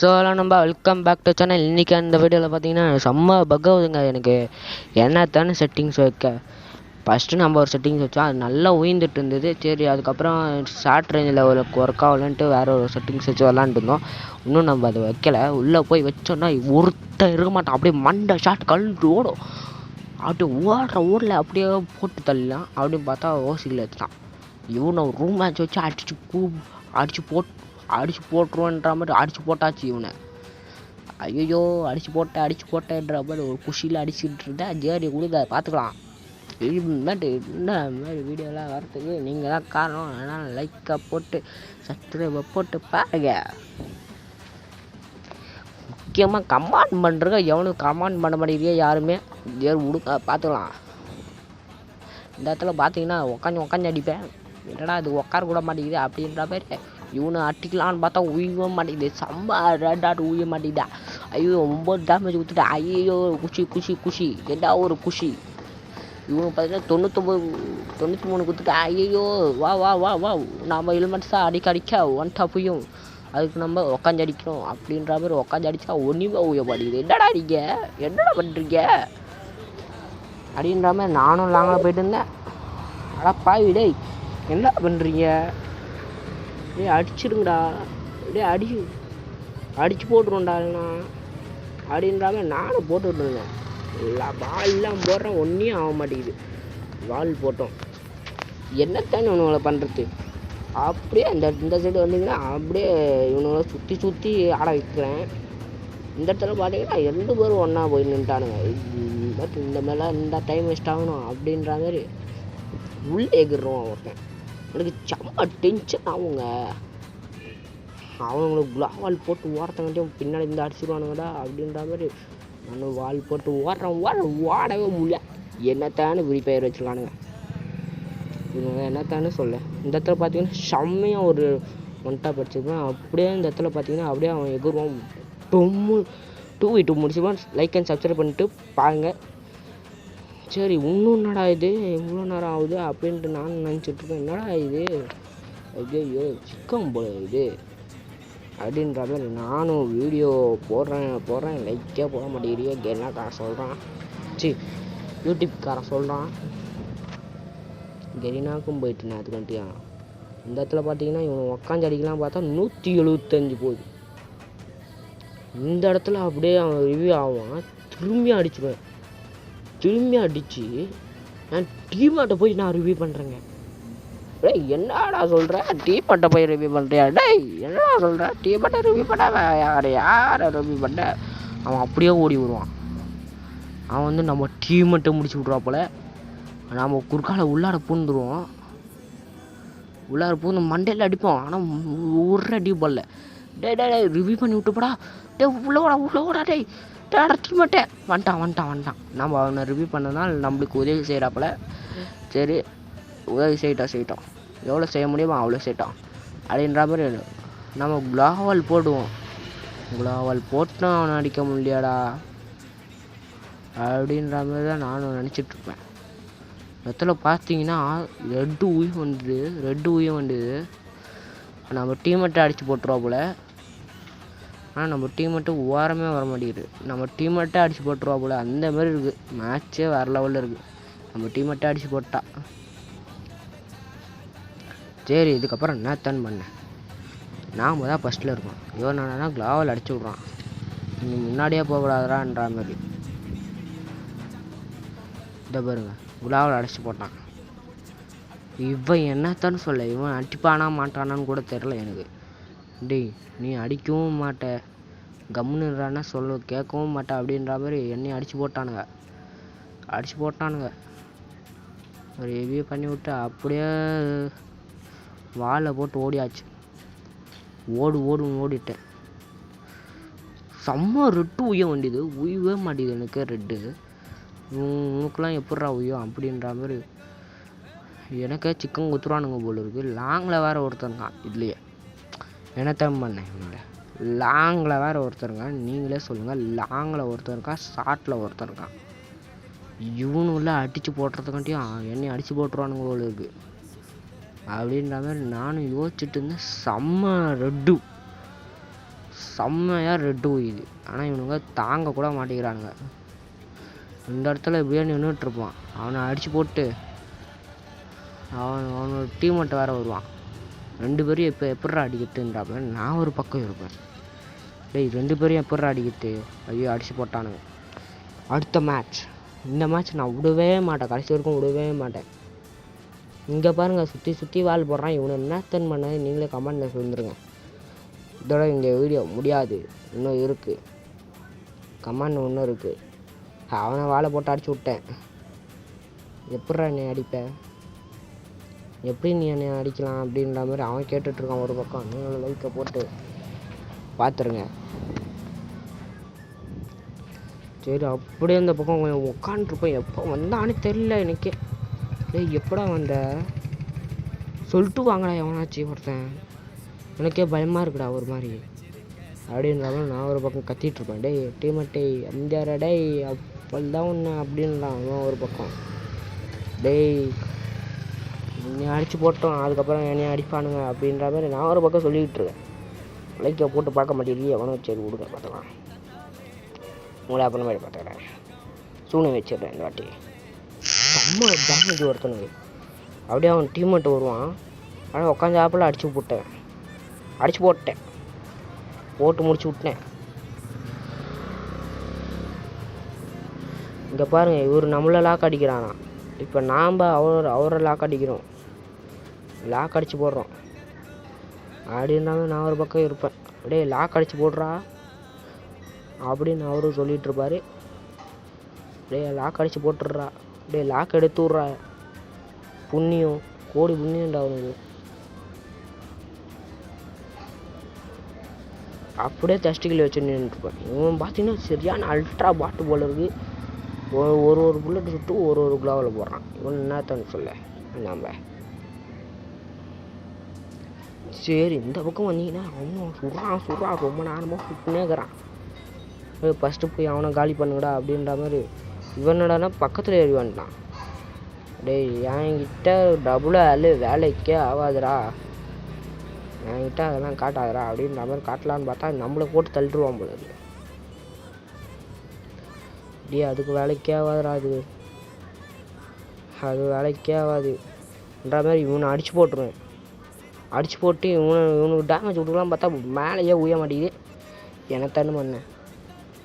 So நம்ம welcome back to channel. இன்றைக்கி அந்த வீடியோவில் பார்த்தீங்கன்னா செம்ம பக் ஆகுதுங்க எனக்கு. என்னத்தானே செட்டிங்ஸ் வைக்க ஃபஸ்ட்டு நம்ம ஒரு செட்டிங்ஸ் வச்சோம், அது நல்லா உயிர்ந்துட்டு இருந்தது. சரி, அதுக்கப்புறம் ஷார்ட் ரேஞ்சில் ஒரு ஒர்க் ஆகலன்ட்டு வேறு ஒரு செட்டிங்ஸ் வச்சு விளாண்டுருந்தோம். இன்னும் நம்ம அதை வைக்கலை. உள்ளே போய் வச்சோன்னா ஒருத்தன் இருக்க மாட்டான். அப்படியே மண்டை ஷார்ட் கழுட்டு ஓடும். அப்படியே ஓடுற ஊரில் அப்படியே போட்டு தள்ளலாம். அப்படின்னு பார்த்தா ஓசியில் எடுத்தான். இவனை ரூம் மேட்ச் வச்சு அடித்து போட்டுருவன்ற மாதிரி அடித்து போட்டாச்சு இவனை. ஐயோ அடித்து போட்டேன்ற மாதிரி ஒரு குஷியில் அடிச்சுட்டு இருந்தேன். ஜேரி கொடுக்க பார்த்துக்கலாம். இந்த மாதிரி வீடியோலாம் வரத்துக்கு நீங்கள் தான் காரணம். அதனால் லைக்கை போட்டு சப்ஸ்கிரைபை போட்டு பாருங்க. முக்கியமாக கமெண்ட் பண்ணுறங்க. எவனுக்கு கமெண்ட் பண்ண மாட்டேங்கிறீங்க யாருமே. ஜேரி கொடுக்க பார்த்துக்கலாம். இந்த இடத்துல பார்த்தீங்கன்னா உக்காந்து அடிப்பேன். என்னடா அது உட்கார கூட மாட்டேங்குது அப்படின்ற மாதிரி இவனை அட்டிக்கலான்னு பார்த்தா உயிர மாட்டேங்குது. செம்ம ரெண்டாட்டு உயிர மாட்டேங்குதா. ஐயோ 9 டேமேஜ் கொடுத்துட்டா. ஐயோ குஷி என்ன ஒரு குஷி. இவனுக்கு பார்த்தீங்கன்னா 93 கொடுத்துட்டா. ஐயோ வா நம்ம ஹெல்மெட்ஸாக அடிக்க ஒன் டாப்பையும் அதுக்கு நம்ம உக்காந்து அடிக்கணும் அப்படின்ற மாதிரி உக்காந்து அடித்தா ஒன்றுமே உய மாட்டேங்குது. என்னடா பண்ணுறீங்க அப்படின்ற மாதிரி நானும் லாங்கில் போயிட்டு இருந்தேன். பாவி டேய் என்ன பண்ணுறீங்க? அடிச்சிருங்கடா, அடிச்சு போட்டுருவோம்டாண்ணா அப்படின்றாம நானும் போட்டுட்டு இருந்தேன். வால்லாம் போடுறேன், ஒன்றையும் ஆக மாட்டேங்குது. வால் போட்டோம். என்னத்தானே இவனுங்களை பண்ணுறது? அப்படியே இந்த சைடு வந்தீங்கன்னா அப்படியே இவனுங்களை சுற்றி ஆட வைக்கிறேன். இந்த இடத்துல பார்த்தீங்கன்னா 2 பேரும் ஒன்றா போய் நின்ட்டானுங்க. பட் இந்த மாதிரிலாம் இந்த டைம் வேஸ்ட் ஆகணும் அப்படின்ற மாதிரி உள்ளே எகிடுறோம். ஒருத்தன் எனக்கு செம்ம டென்ஷன் ஆகுங்க. அவனுங்களுக்கு குளாவால் போட்டு ஓரத்தங்கிட்டையும் பின்னாடி இருந்து அடிச்சிடுவானுங்கடா அப்படின்ற மாதிரி நான் வால் போட்டு ஓடவே முடியல. என்னத்தானு விரிப்பெயர் வச்சுருக்கானுங்க. இவங்க என்னத்தானு சொல்ல. இந்த இடத்துல பார்த்தீங்கன்னா செம்மையாக ஒரு ஒன்ட்டா படிச்சிருப்பேன். அப்படியே இந்த இடத்துல பார்த்தீங்கன்னா அப்படியே அவன் எகிருவான். 2v2 முடிச்சுப்பான். லைக் அண்ட் சப்ஸ்கிரைப் பண்ணிட்டு பாருங்கள். சரி, இன்னும் என்னடா இது இவ்வளோ நேரம் ஆகுது அப்படின்ட்டு நான் நினச்சிட்ருக்கேன். என்னடா இது, ஐயோ சிக்கன் போல இது அப்படின்ற மாதிரி நானும் வீடியோ போடுறேன் லைக்கே போட மாட்டேங்கிறியோ. கெனாக்காரன் சொல்கிறான், யூடியூப்காரன் சொல்கிறான். கெரினாக்கும் போயிட்டுனேன் அதுக்கண்டியா. இந்த இடத்துல பார்த்தீங்கன்னா இவனை உக்காந்து அடிக்கலாம் பார்த்தா 175 போகுது. இந்த இடத்துல அப்படியே அவன் ரிவ்யூ ஆவான். திரும்பி அடித்து நான் டீமாட்டை போய் நான் ரிவ்யூ பண்ணுறேங்க. டேய் என்னடா சொல்கிற? டீமாட்டை போய் ரிவ்யூ பண்ணுறியா? டேய் என்னடா சொல்கிற? டீமாட்டை ரிவ்யூ பண்ண யாரை ரிவ்யூ பண்ண? அவன் அப்படியே ஓடி வருவான். அவன் வந்து நம்ம டீமெட்டை முடிச்சு விட்ருவா போல். நாம் குறுக்கால உள்ளார பூந்துருவோம். உள்ளார பூந்து மண்டையில் அடிப்போம். ஆனால் ஒரு அடி போடல. டே ரிவ்யூ பண்ணி விட்டுப்படா. உள்ளோடா டேய் டீமேட்டே வந்துட்டான். நம்ம அவனை ரிவ்யூ பண்ணதால் நம்மளுக்கு உதவி செய்கிறாப்புல. சரி, உதவி செய்யிட்டோம். எவ்வளோ செய்ய முடியுமோ அவ்வளோ செய்யிட்டோம் அப்படின்ற மாதிரி நம்ம குளாவால் போடுவோம். குளாவால் போட்டு அவனை அடிக்க முடியாடா அப்படின்ற மாதிரி தான் நானும் நினச்சிட்ருப்பேன். இடத்துல பார்த்தீங்கன்னா ரெட்டு உயிர் வந்தது. நம்ம டீமேட்டை அடித்து போட்டுருவா போல். ஆனால் நம்ம டீமெட்டு ஓரமே வர மாட்டேங்குது. நம்ம டீமெட்டே அடித்து போட்டுருவா போல். அந்த மாதிரி இருக்குது. மேட்ச்சே வேறு லெவலில் இருக்குது. நம்ம டீமெட்டே அடித்து போட்டா. சரி, இதுக்கப்புறம் என்னத்தான் பண்ணேன். நாம் தான் ஃபஸ்ட்டில் இருக்கோம். இவன் என்னன்னா கிளாவல் அடிச்சு விட்றான். நீ முன்னாடியே போகக்கூடாதான்ற மாதிரி. இதை பாருங்க, கிளாவல் அடிச்சு போட்டான். இவன் என்னத்தான்னு சொல்ல. இவன் அடிப்பானா மாட்டானான்னு கூட தெரில எனக்கு. டேய் நீ அடிக்கவும் மாட்ட, கம்முன்னுறான்னா சொல்ல கேட்கவும் மாட்டேன் அப்படின்ற மாதிரி என்னையும் அடித்து போட்டானுங்க. ஒரு ரிவ்யூ பண்ணி விட்டு அப்படியே வாழை போட்டு ஓடியாச்சு. ஓடிட்டேன். செம்ம ரெட்டு உயவே மாட்டேங்குது எனக்கு. ரெட்டு உனக்குலாம் எப்பட்றா உயம் அப்படின்ற மாதிரி எனக்கே சிக்கன் குத்துறானுங்க போல இருக்குது. லாங்கில் வேறு ஒருத்தருக்கான். இதுலையே என்னத்தான் பண்ணேன். இவனோட லாங்கில் வேறு ஒருத்தருக்கான். நீங்களே சொல்லுங்கள். லாங்கில் ஒருத்தர் இருக்கான், ஷார்ட்டில் ஒருத்தர் இருக்கான். இவனுள்ள அடித்து போட்டுறதுக்காண்டியும் என்னை அடித்து போட்டுருவானுங்க போல இருக்குது அப்படின்ற மாதிரி நானும் யோசிச்சுட்டு இருந்தேன். செம்ம செம்மையாக ரெட்டு உயுது. ஆனால் இவனுங்க தாங்க கூட மாட்டேங்கிறானுங்க. இந்த இடத்துல இப்படியே நின்றுட்டுருப்பான். அவனை அடித்து போட்டு அவனோட டீம்மேட் வேறு வருவான். 2 பேரும் இப்போ எப்பட்றா அடிக்கிறதுன்றாப்ப நான் ஒரு பக்கம் இருப்பேன். டேய் 2 பேரும் எப்பட்றா அடிக்கிறது? ஐயோ அடித்து போட்டானுங்க. அடுத்த மேட்ச். இந்த மேட்ச் நான் விடவே மாட்டேன், கடைசி வரைக்கும் விடவே மாட்டேன். இங்கே பாருங்கள், சுற்றி வால் போடுறான். இவனை என்னத்தன் பண்ணாது நீங்களே கமெண்டில் சொல்லிருங்க. இதோட இங்கே வீடியோ முடியாது, இன்னும் இருக்குது. கமெண்ட் இன்னும் இருக்குது. அவனை வாழை போட்டு அடிச்சு விட்டேன். எப்பட்றா என்னை அடிப்பேன், எப்படி நீ என்னை அடிக்கலாம் அப்படின்ற மாதிரி அவன் கேட்டுட்ருக்கான் ஒரு பக்கம். நீங்களும் லைக்கை போட்டு பார்த்துருங்க. சரி, அப்படியே அந்த பக்கம் கொஞ்சம் உட்காந்துருப்பேன். எப்போ வந்தான்னு தெரியல எனக்கே. டேய் எப்படா வந்த சொல்லிட்டு வாங்கடா எவனாச்சு ஒருத்தன். எனக்கே பயமாக இருக்குடா ஒரு மாதிரி அப்படின்றவன். நான் ஒரு பக்கம் கத்திகிட்ருப்பேன். டேய் டீமட்டே அந்த டேய் அப்போதான் ஒன்று அப்படின்றான் அவன் ஒரு பக்கம். டேய் என்னை அடித்து போட்டோம், அதுக்கப்புறம் என்னைய அடிப்பானுங்க அப்படின்ற மாதிரி நான் ஒரு பக்கம் சொல்லிக்கிட்டு இருக்கேன். லைக்கை போட்டு பார்க்க மாட்டேங்குது எவனோ. சரி கொடுக்க பார்த்துக்கலாம், உங்களை அப்புறமேட்டு பார்த்துக்கிறேன். சூனை வச்சிடுறேன் இந்த வாட்டி. செம்ம டேமேஜ் ஒருத்தனுக்கு. அப்படியே அவன் டீம்மேட் வருவான். ஆனால் உட்காந்து ஆப்பில் அடித்து போட்டேன், போட்டு முடிச்சு விட்டேன். இங்கே பாருங்கள், இவர் நம்மளை லாக் அடிக்கிறானா. இப்போ நாம் அவரை லாக் அடிக்கிறோம், லாக் அடித்து போடுறோம் அப்படின்றாங்க. நான் ஒரு பக்கம் இருப்பேன். அப்படியே லாக் அடித்து போடுறா அப்படின்னு அவரும் சொல்லிகிட்ருப்பாரு. அப்படியே லாக் அடித்து போட்டுடுறா, அப்படியே லாக் எடுத்து விட்றா. புண்ணியம் கோடி புண்ணியம்டா அவனுக்கு. அப்படியே தஸ்டிகள் வச்சு நின்றுருப்பேன். இவன் பார்த்தீங்கன்னா சரியான அல்ட்ரா பாட்டு போல இருக்குது. ஒரு புல்லட் சுட்டு ஒரு குளோவில் போடுறான். இவன் என்னத்தன்னு சொல்ல நம்ம. சரி, இந்த பக்கம் வந்தீங்கன்னா அவனும் சுடுறான் ரொம்ப நேரமாக சுட்டுனே இருக்கிறான். ஃபஸ்ட்டு போய் அவனை காலி பண்ணுங்கடா அப்படின்ற மாதிரி. இவனடானா பக்கத்தில் ஏறி வந்துட்டான். டேய் என்கிட்ட டபுள் வேலைக்கே ஆகாதுடா, என்கிட்ட அதெல்லாம் காட்டாதுடா அப்படின்ற மாதிரி காட்டலான்னு பார்த்தா நம்மளை போட்டு தள்ளிடுவான் போல இருக்கு. டே அதுக்கு வேலைக்கே ஆகாதுடா, அது வேலைக்கே ஆகாதுன்ற மாதிரி இவனை அடித்து போட்டுருவேன். அடித்து போட்டு இவனுக்கு டேமேஜ் விட்டுக்கலாம் பார்த்தா மேலேயே உய மாட்டேங்குது. எனத்தானு பண்ணேன்.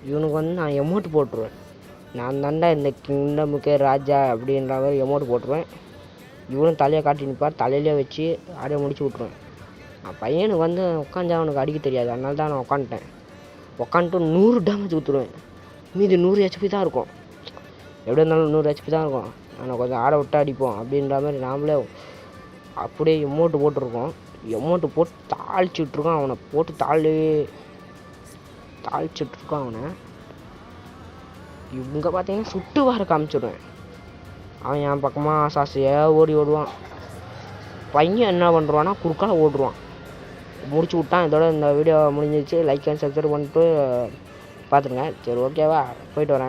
இவனுக்கு வந்து நான் எமௌண்ட் போட்டுருவேன். நான் தாண்டா இந்த கிங்டமுக்கே ராஜா அப்படின்ற மாதிரி எமௌண்ட் போட்டுருவேன். இவனும் தலையை காட்டி நிற்பார், தலையிலே வச்சு அப்படியே முடிச்சு விட்ருவேன். நான் பையனுக்கு வந்து உட்காந்து அவனுக்கு அடிக்க தெரியாது, அதனால தான் நான் உட்காந்துட்டு 100 டேமேஜ் ஊற்றுருவேன். மீதி 100 ஹெச்பி தான் இருக்கும். எப்படி இருந்தாலும் 100 ஹெச்பி தான் இருக்கும். நான் கொஞ்சம் ஆட விட்டு அடிப்போம் அப்படின்ற மாதிரி நாமளே அப்படியே எமௌண்ட்டு போட்டிருக்கோம். எமௌண்ட்டு போட்டு தாளிச்சுட்ருக்கோம். அவனை போட்டு தாளிச்சுட்ருக்கோம் அவனை. இவங்க பார்த்தீங்கன்னா சுட்டு வர காமிச்சிடுவேன். அவன் என் பக்கமாக சாசியாக ஓடுவான். பையன் என்ன பண்ணுறான்னா குறுக்கால ஓடுவான். முடிச்சு விட்டான். இதோட இந்த வீடியோ முடிஞ்சிச்சு. லைக் அண்ட் சப்ஸ்கிரைப் பண்ணிட்டு பார்த்துருங்க. சரி ஓகேவா, போயிட்டு வரேன்.